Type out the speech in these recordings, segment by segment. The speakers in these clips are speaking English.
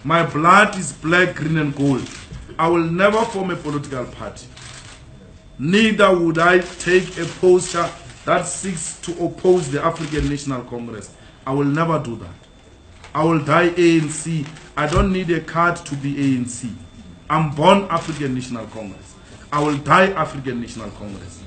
My blood is black, green and gold. I will never form a political party. Neither would I take a posture that seeks to oppose the African National Congress. I will never do that. I will die ANC. I don't need a card to be ANC. I'm born African National Congress. I will die African National Congress.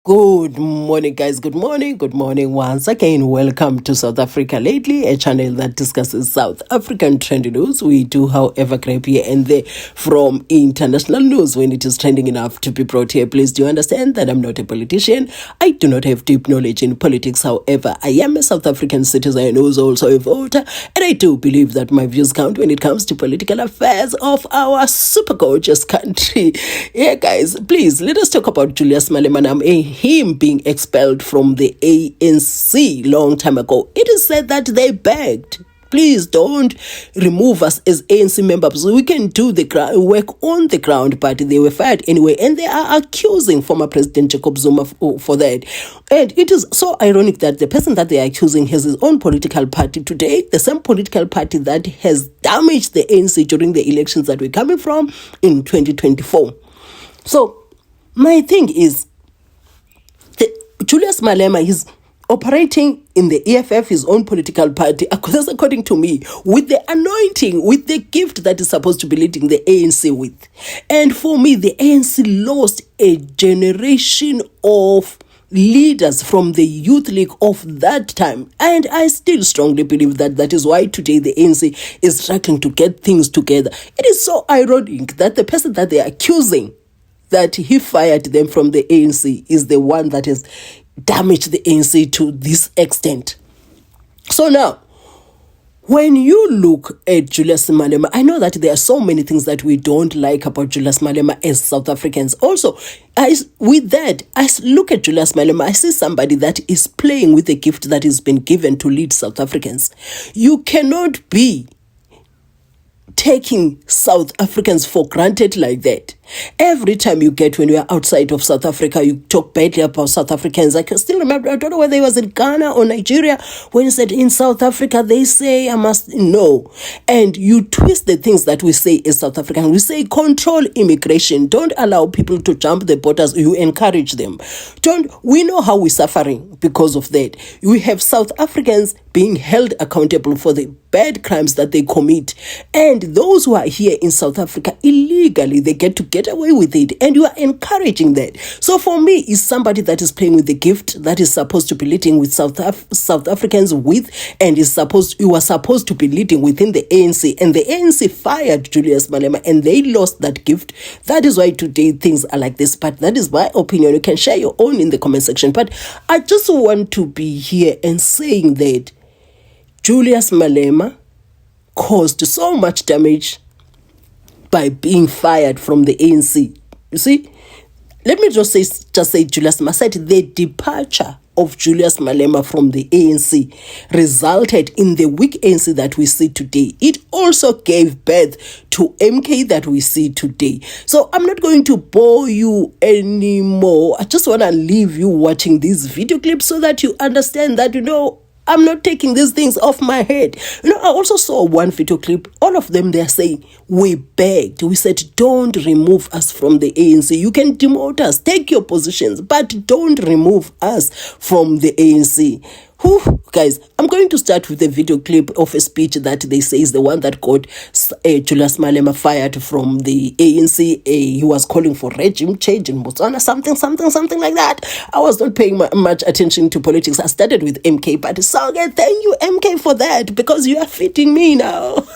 Good morning, guys. Good morning. Good morning once again. Welcome to South Africa Lately, a channel that discusses South African trendy news. We do, however, grab here and there from international news when it is trending enough to be brought here. Please do understand that I'm not a politician. I do not have deep knowledge in politics. However, I am a South African citizen who is also a voter, and I do believe that my views count when it comes to political affairs of our super gorgeous country. Yeah, guys, please let us talk about Julius Malema. Him being expelled from the ANC long time ago. It is said that they begged, please don't remove us as ANC members. We can do the work on the ground, but they were fired anyway. And they are accusing former President Jacob Zuma for that. And it is so ironic that the person that they are accusing has his own political party today, the same political party that has damaged the ANC during the elections that we're coming from in 2024. So my thing is, Julius Malema is operating in the EFF, his own political party, according to me, with the anointing, with the gift that is supposed to be leading the ANC with. And for me, the ANC lost a generation of leaders from the youth league of that time. And I still strongly believe that that is why today the ANC is struggling to get things together. It is so ironic that the person that they are accusing that he fired them from the ANC is the one that has damaged the ANC to this extent. So now, when you look at Julius Malema, I know that there are so many things that we don't like about Julius Malema as South Africans. Also, with that, I look at Julius Malema, I see somebody that is playing with a gift that has been given to lead South Africans. You cannot be taking South Africans for granted like that. Every time you get when you are outside of South Africa, you talk badly about South Africans. I can still remember, I don't know whether it was in Ghana or Nigeria, when you said in South Africa, they say I must know. And you twist the things that we say as South African. We say control immigration. Don't allow people to jump the borders. You encourage them. We know how we're suffering because of that. We have South Africans being held accountable for the bad crimes that they commit. And those who are here in South Africa illegally, they get away with it, and you are encouraging that. So for me, is somebody that is playing with the gift that is supposed to be leading with South Africans with, and you are supposed to be leading within the ANC, and the ANC fired Julius Malema and they lost that gift. That is why today things are like this, but that is my opinion. You can share your own in the comment section, but I just want to be here and saying that Julius Malema caused so much damage by being fired from the ANC. You see, let me just say Julius Malema said the departure of Julius Malema from the ANC resulted in the weak ANC that we see today. It also gave birth to MK that we see today. So I'm not going to bore you anymore. I just want to leave you watching these video clips so that you understand that, I'm not taking these things off my head. I also saw one video clip. All of them, they're saying, we begged. We said, don't remove us from the ANC. You can demote us. Take your positions, but don't remove us from the ANC. Whew, guys, I'm going to start with a video clip of a speech that they say is the one that got Julius Malema fired from the ANC. He was calling for regime change in Botswana, something like that. I was not paying much attention to politics. I started with MK, but so thank you, MK, for that, because you are fitting me now.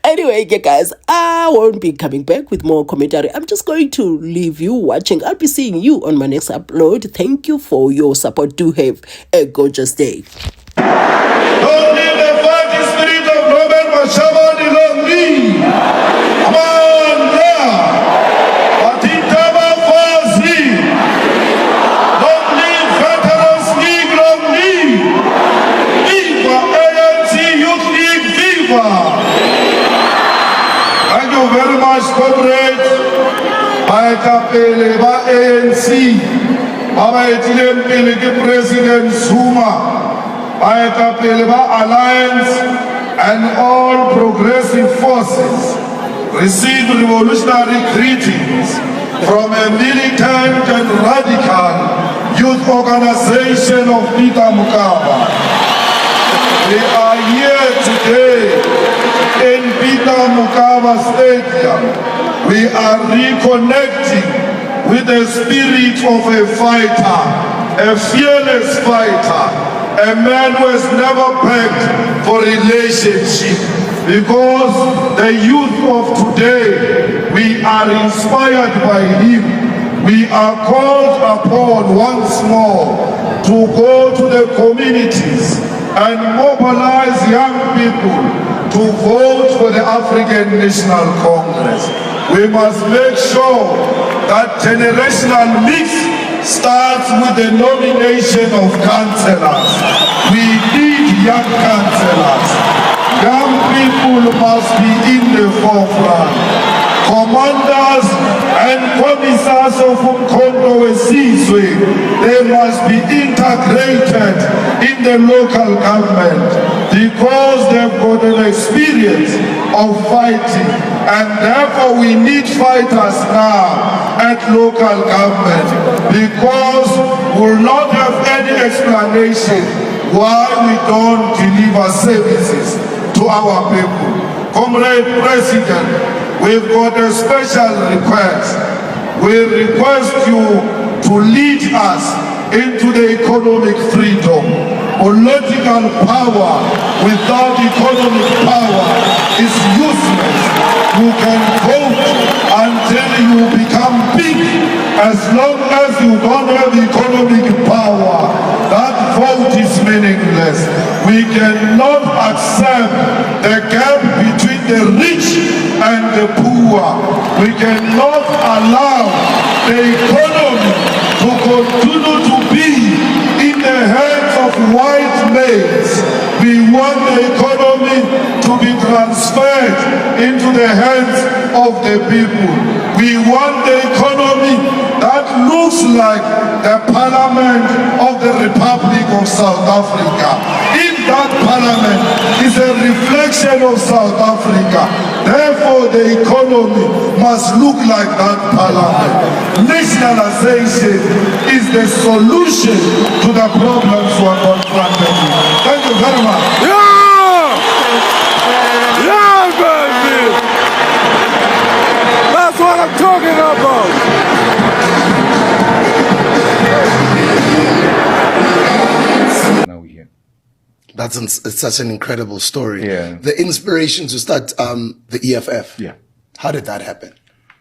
Anyway, yeah, guys, I won't be coming back with more commentary. I'm just going to leave you watching. I'll be seeing you on my next upload. Thank you for your support. Do have a gorgeous day. Don't leave the fighting spirit of Robert Mashaba Dilongli. Come on, yeah. Atitaba Fazi. Don't leave veterans league Longli. Viva ANC Youth League, viva. Thank you very much, comrades. Baetapele ba ANC. Abaetileng pele ke President Zuma, baetapele ba Alliance and all progressive forces receive revolutionary greetings from a militant and radical youth organization of Peter Mokaba. We are here today in Peter Mokaba Stadium. We are reconnecting with the spirit of a fighter, a fearless fighter, a man who has never begged for relationship. Because the youth of today, we are inspired by him. We are called upon once more to go to the communities and mobilize young people to vote for the African National Congress. We must make sure that generational mix starts with the nomination of councillors. We need young councillors. Young people must be in the forefront. Commanders and commissars of Umkhonto weSizwe, they must be integrated in the local government because they've got an experience of fighting, and therefore we need fighters now at local government because we'll not have any explanation why we don't deliver services to our people. Comrade President, we've got a special request. We request you to lead us into the economic freedom. Political power without economic power is useless. You can vote until you become big. As long as you don't have economic power, that vote is meaningless. We cannot accept the gap between the rich and the poor. We cannot allow the economy to continue to be in the hands of white males. We want the economy to be transferred into the hands of the people. We want the economy that looks like the Parliament of the Republic of South Africa. In that Parliament is a reflection of South Africa. Therefore, the economy must look like that Parliament. Nationalization is the solution to the problems we are confronted with. Thank you very much. Yeah, baby! That's what I'm talking about! Now we hear. It's such an incredible story. Yeah. The inspiration to start the EFF. Yeah. How did that happen?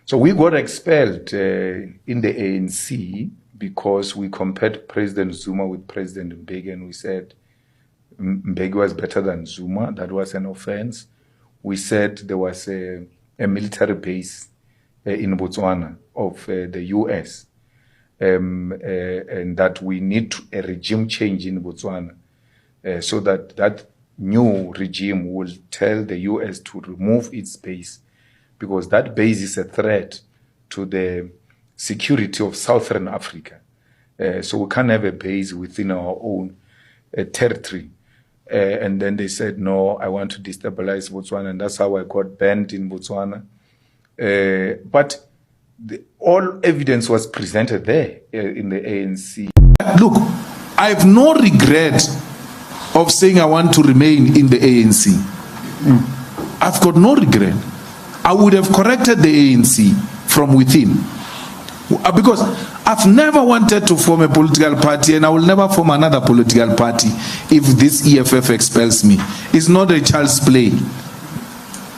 So we got expelled in the ANC because we compared President Zuma with President Mbeki, and we said Mbeki was better than Zuma. That was an offense. We said there was a military base in Botswana of the US, and that we need a regime change in Botswana so that that new regime will tell the US to remove its base, because that base is a threat to the security of Southern Africa. So we can't have a base within our own territory. And then they said, no, I want to destabilize Botswana, and that's how I got banned in Botswana. But all evidence was presented there in the ANC. Look, I have no regret of saying I want to remain in the ANC. I've got no regret. I would have corrected the ANC from within. Because I've never wanted to form a political party, and I will never form another political party if this EFF expels me. It's not a child's play.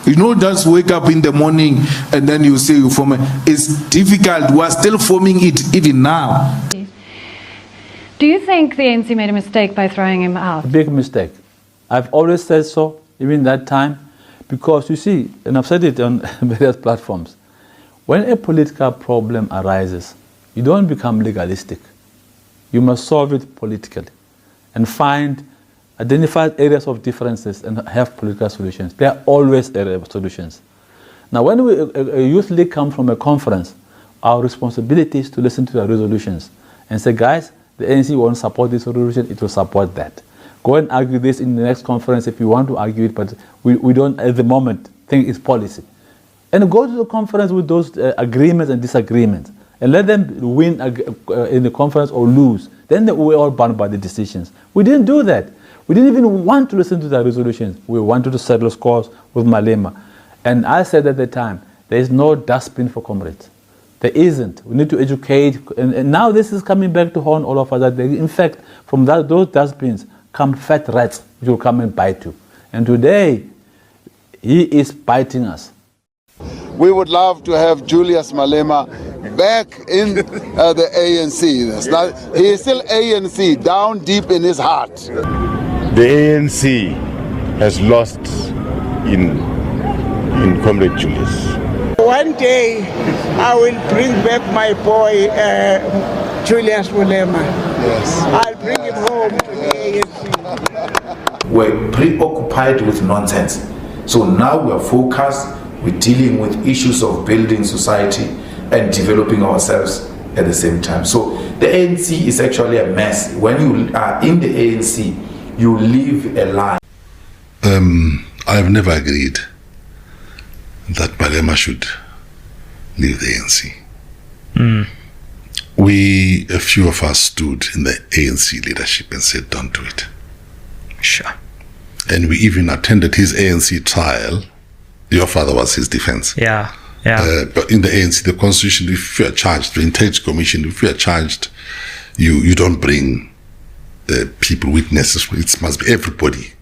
You know, just wake up in the morning and then you say you form it's difficult. We are still forming it even now. Do you think the ANC made a mistake by throwing him out? A big mistake. I've always said so, even that time, because you see, and I've said it on various platforms, when a political problem arises, you don't become legalistic. You must solve it politically and identify areas of differences and have political solutions. There are always areas of solutions. Now, when a youth league comes from a conference, our responsibility is to listen to the resolutions and say, guys, the ANC won't support this resolution, it will support that. Go and argue this in the next conference if you want to argue it, but we don't at the moment think it's policy. And go to the conference with those agreements and disagreements, and let them win in the conference or lose. Then we're all bound by the decisions. We didn't do that. We didn't even want to listen to the resolutions. We wanted to settle scores with Malema. And I said at the time, there is no dustbin for comrades. There isn't. We need to educate. And now this is coming back to haunt all of us. That in fact, from those dustbins come fat rats which will come and bite you. And today, he is biting us. We would love to have Julius Malema back in the ANC. Now, he is still ANC, down deep in his heart. The ANC has lost in Comrade Julius. One day, I will bring back my boy, Julius Malema. Yes. I'll bring him home to the ANC. We're preoccupied with nonsense. So now we're focused, we're dealing with issues of building society and developing ourselves at the same time. So the ANC is actually a mess. When you are in the ANC, you live a lie. I've never agreed that Malema should leave the ANC. A few of us stood in the ANC leadership and said, don't do it. Sure. And we even attended his ANC trial. Your father was his defense. Yeah. But in the ANC, the constitution, if you are charged, the Integrity Commission, if you are charged, you don't bring people, witnesses. It must be everybody.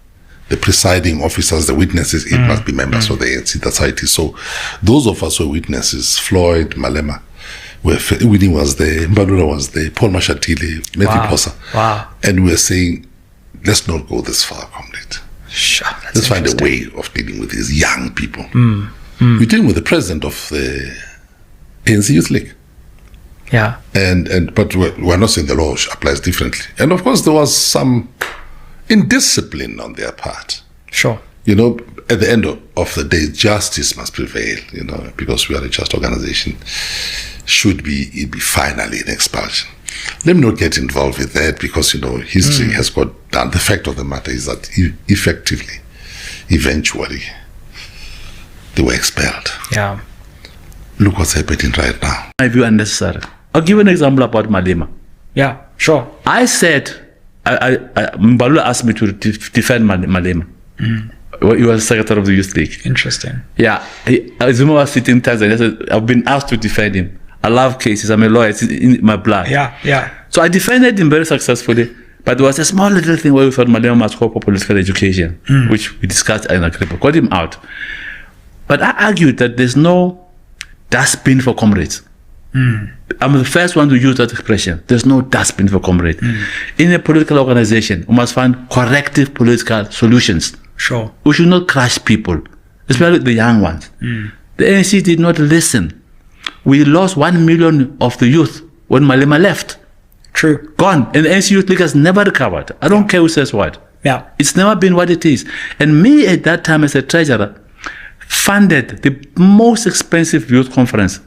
The presiding officers, the witnesses, it must be members of the ANC. That's how it is. So those of us who were witnesses, Floyd, Malema, Winnie was there, Mbalula was there, Paul Mashatile, Mathews, Phosa. Wow. And we were saying, let's not go this far, comrade. Sure. Let's find a way of dealing with these young people. We're dealing with the president of the ANC Youth League. Yeah. But we're not saying the law applies differently. And of course, there was some indiscipline on their part. Sure. You know, at the end of the day, justice must prevail, you know, because we are a just organization. Should be finally an expulsion. Let me not get involved with that because, you know, history has got done. The fact of the matter is that effectively, eventually, they were expelled. Yeah. Look what's happening right now. My view unnecessary. I'll give you an example about Malema. Yeah, sure. I said, Mbalula asked me to defend Malema. He was secretary of the Youth League. Interesting. Yeah. Zuma was sitting there and I said, I've been asked to defend him. I love cases. I'm a lawyer. It's in my blood. Yeah. So I defended him very successfully. But there was a small little thing where we thought Malema must go for political education, which we discussed and agreed. Got him out. But I argued that there's no dustbin for comrades. I'm the first one to use that expression. There's no dustbin for comrades. In a political organization, we must find corrective political solutions. Sure. We should not crush people, especially the young ones. The ANC did not listen. We lost 1 million of the youth when Malema left. True. Gone. And the ANC Youth League has never recovered. I don't care who says what. Yeah. It's never been what it is. And me at that time as a treasurer funded the most expensive youth conference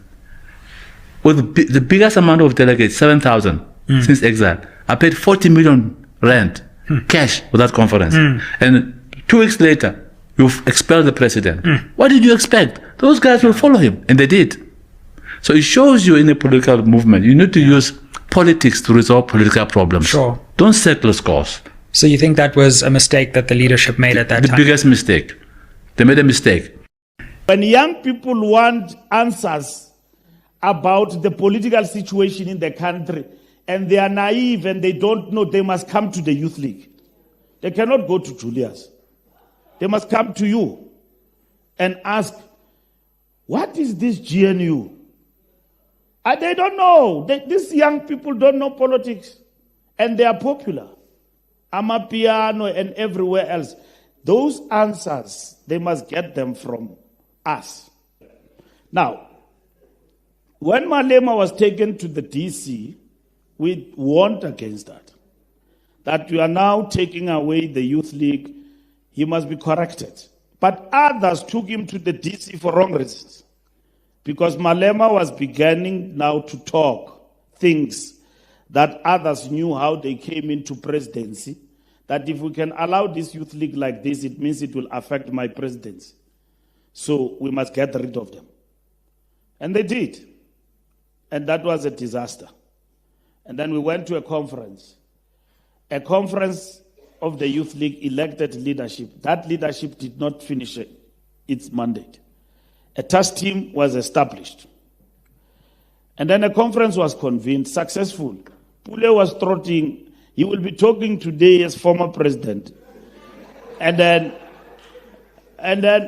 with the biggest amount of delegates, 7,000 since exile. I paid 40 million rand cash for that conference. And 2 weeks later, you've expelled the president. What did you expect? Those guys will follow him. And they did. So it shows you in a political movement, you need to use politics to resolve political problems. Sure. Don't settle scores. So you think that was a mistake that the leadership made at that time? The biggest mistake. They made a mistake. When young people want answers about the political situation in the country and they are naive and they don't know, they must come to the Youth League. They cannot go to Julius. They must come to you and ask, what is this GNU? They don't know. These young people don't know politics. And they are popular. Amapiano and everywhere else. Those answers, they must get them from us. Now, when Malema was taken to the DC, we warned against that. That we are now taking away the Youth League. He must be corrected. But others took him to the DC for wrong reasons. Because Malema was beginning now to talk things that others knew how they came into presidency, that if we can allow this youth league like this, it means it will affect my presidency. So we must get rid of them. And they did. And that was a disaster. And then we went to a conference of the youth league elected leadership. That leadership did not finish its mandate. A task team was established. And then a conference was convened, successful. Pule was trotting. He will be talking today as former president. And then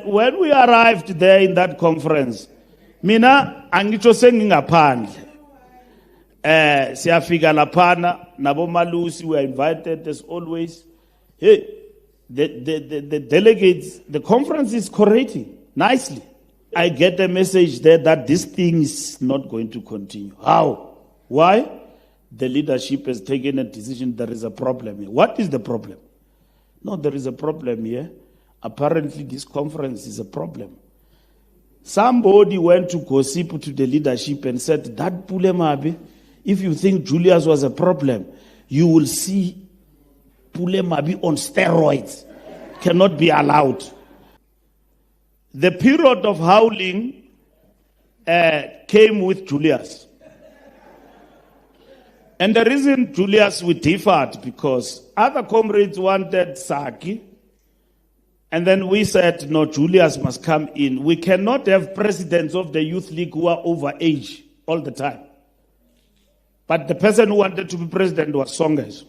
when we arrived there in that conference, mina angitsho sengingaphandle. Siyafika laphana, nabo malusi were invited as always. Hey, the delegates, the conference is correcting nicely. I get a message there that this thing is not going to continue. How? Why? The leadership has taken a decision. There is a problem here. What is the problem? No, there is a problem here. Apparently, this conference is a problem. Somebody went to gossip to the leadership and said, that Pulemabe, if you think Julius was a problem, you will see Pulemabe on steroids. Cannot be allowed. The period of howling came with Julius. And the reason Julius we differed because other comrades wanted Saki, and then we said, no, Julius must come in. We cannot have presidents of the youth league who are over age all the time. But the person who wanted to be president was Songezo.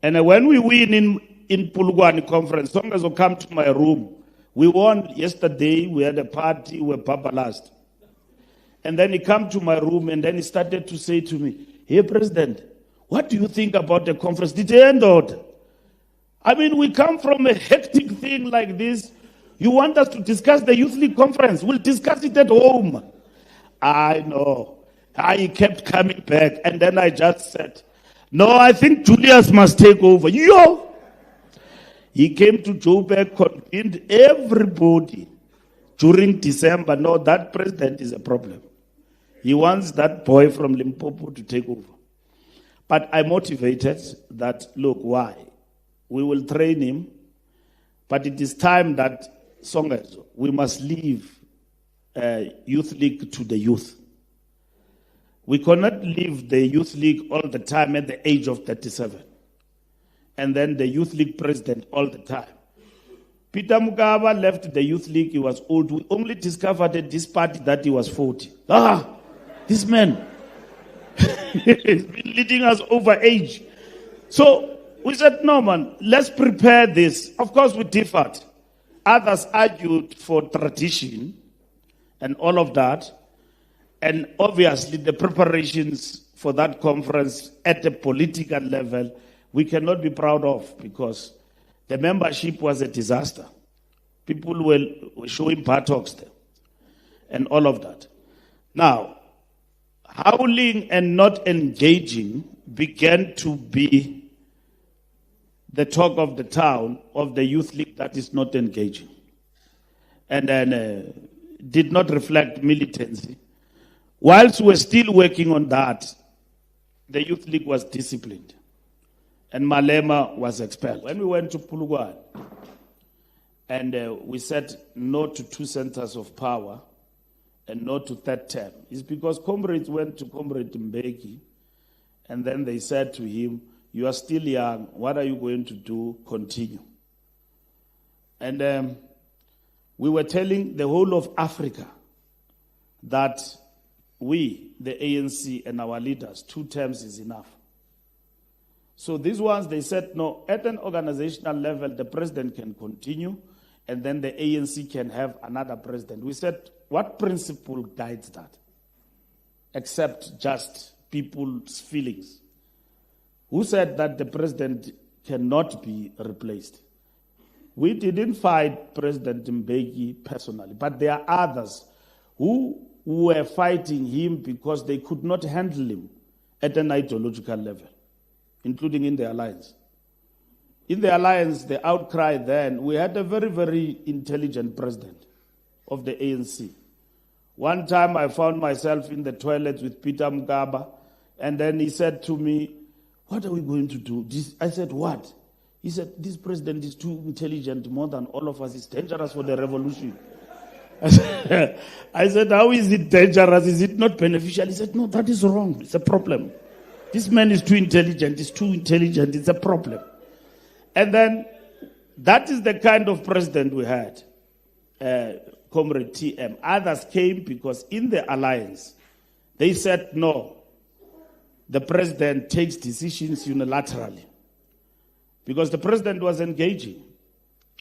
And when we win in Pulugwani conference, Songezo will come to my room. We won yesterday, we had a party, we were last. And then he came to my room and then he started to say to me, hey, President, what do you think about the conference? Did it end out? I mean, we come from a hectic thing like this. You want us to discuss the Youth League conference? We'll discuss it at home. I know. I kept coming back. And then I just said, no, I think Julius must take over. Yo! He came to Joburg, convened everybody during December. No, that president is a problem. He wants that boy from Limpopo to take over. But I motivated that, look, why? We will train him, but it is time that Songezo, we must leave Youth League to the youth. We cannot leave the Youth League all the time at the age of 37. And then the Youth League president all the time. Peter Mugaba left the Youth League, he was old. We only discovered at this party that he was 40. This man, he's been leading us over age. So we said, no man, let's prepare this. Of course we differed. Others argued for tradition and all of that. And obviously the preparations for that conference at the political level, we cannot be proud of because the membership was a disaster. People were showing buttocks there and all of that. Now, howling and not engaging began to be the talk of the town of the youth league that is not engaging. And then did not reflect militancy. Whilst we're still working on that, the youth league was disciplined. And Malema was expelled. When we went to Pulugwan, and we said no to 2 centers of power and no to third term, it's because comrades went to Comrade Mbeki, and then they said to him, you are still young, what are you going to do? Continue. And we were telling the whole of Africa that we, the ANC and our leaders, 2 terms is enough. So these ones, they said, no, at an organizational level, the president can continue, and then the ANC can have another president. We said, what principle guides that? Except just people's feelings. Who said that the president cannot be replaced? We didn't fight President Mbeki personally, but there are others who were fighting him because they could not handle him at an ideological level, including in the alliance. In the alliance, the outcry then, we had a very, very intelligent president of the ANC. One time I found myself in the toilet with Peter Mugaba, and then he said to me, what are we going to do? I said, what? He said, this president is too intelligent, more than all of us. It's dangerous for the revolution. I said, how is it dangerous? Is it not beneficial? He said, no, that is wrong. It's a problem. This man is too intelligent. He's too intelligent. It's a problem. And then that is the kind of president we had, Comrade TM. Others came because in the alliance, they said, no, the president takes decisions unilaterally. Because the president was engaging.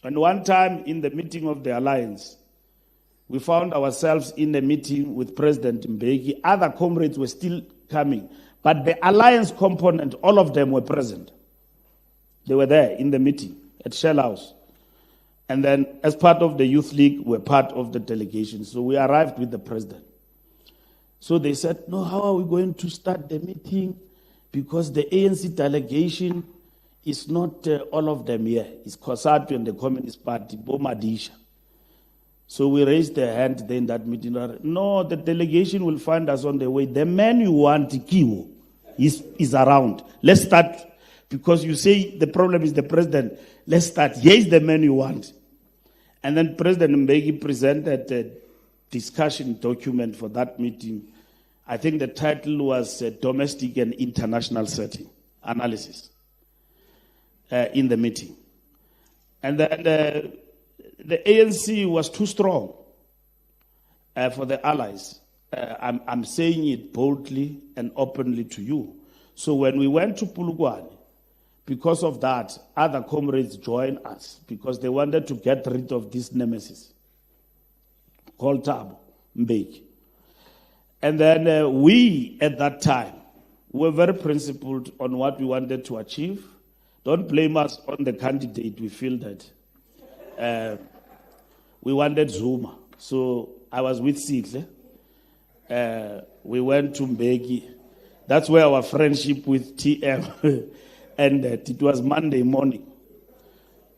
And one time in the meeting of the alliance, we found ourselves in a meeting with President Mbeki. Other comrades were still coming. But the alliance component, all of them were present. They were there in the meeting at Shell House. And then as part of the Youth League, we're part of the delegation. So we arrived with the president. So they said, no, how are we going to start the meeting? Because the ANC delegation is not all of them here. It's COSATU and the Communist Party, Bomadisha. So we raised the hand there in that meeting. No, the delegation will find us on the way. The man you want, Kiwo, is around. Let's start, because you say the problem is the president. Let's start. Here is the man you want. And then President Mbeki presented a discussion document for that meeting. I think the title was Domestic and International Setting Analysis in the meeting. And then the ANC was too strong for the allies. I'm saying it boldly and openly to you. So when we went to Polokwane, because of that, other comrades joined us because they wanted to get rid of this nemesis called Thabo Mbeki. And then we, at that time, were very principled on what we wanted to achieve. Don't blame us on the candidate. We feel that we wanted Zuma. So I was with Fikile. We went to Mbeki. That's where our friendship with TM ended. It was Monday morning.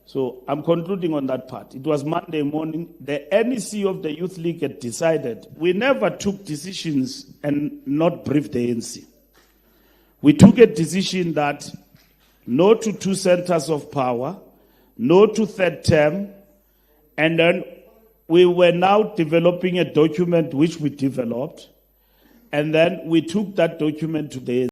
So I'm concluding on that part. It was Monday morning. The NEC of the Youth League had decided we never took decisions and not briefed the ANC. We took a decision that no to 2 centers of power, no to third term, and then we were now developing a document which we developed, and then we took that document to the